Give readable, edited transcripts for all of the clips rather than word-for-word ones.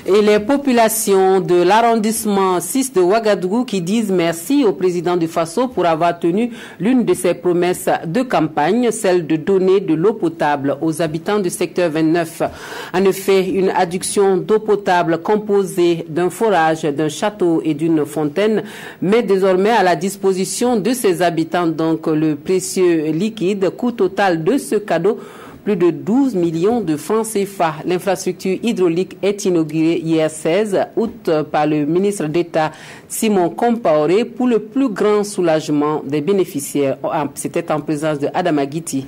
Et les populations de l'arrondissement 6 de Ouagadougou qui disent merci au président du Faso pour avoir tenu l'une de ses promesses de campagne, celle de donner de l'eau potable aux habitants du secteur 29. En effet, une adduction d'eau potable composée d'un forage, d'un château et d'une fontaine met désormais à la disposition de ses habitants donc le précieux liquide. Coût total de ce cadeau, plus de 12 millions de francs CFA. L'infrastructure hydraulique est inaugurée hier 16 août par le ministre d'État Simon Compaoré pour le plus grand soulagement des bénéficiaires. C'était en présence de Adama Guiti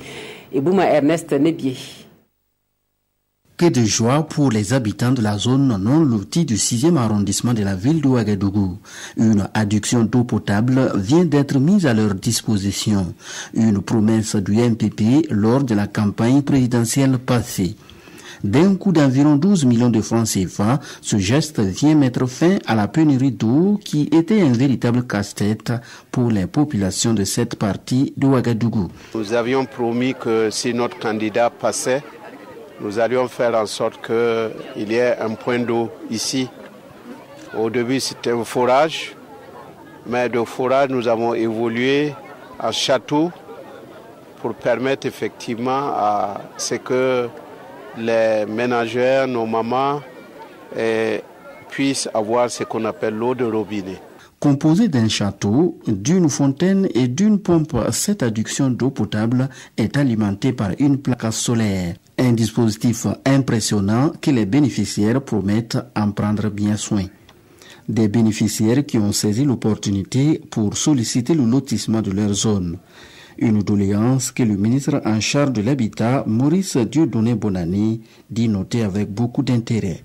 et Bouma Ernest Nebié. Que de joie pour les habitants de la zone non lotie du 6e arrondissement de la ville d'Ouagadougou. Une adduction d'eau potable vient d'être mise à leur disposition. Une promesse du MPP lors de la campagne présidentielle passée. D'un coût d'environ 12 millions de francs CFA, ce geste vient mettre fin à la pénurie d'eau qui était un véritable casse-tête pour les populations de cette partie d'Ouagadougou. Nous avions promis que si notre candidat passait, nous allions faire en sorte qu'il y ait un point d'eau ici. Au début, c'était un forage, mais de forage, nous avons évolué en château pour permettre effectivement à ce que les ménagères, nos mamans, puissent avoir ce qu'on appelle l'eau de robinet. Composée d'un château, d'une fontaine et d'une pompe, cette adduction d'eau potable est alimentée par une plaque solaire. Un dispositif impressionnant que les bénéficiaires promettent en prendre bien soin. Des bénéficiaires qui ont saisi l'opportunité pour solliciter le lotissement de leur zone. Une doléance que le ministre en charge de l'habitat, Maurice Dieudonné Bonani, dit noter avec beaucoup d'intérêt.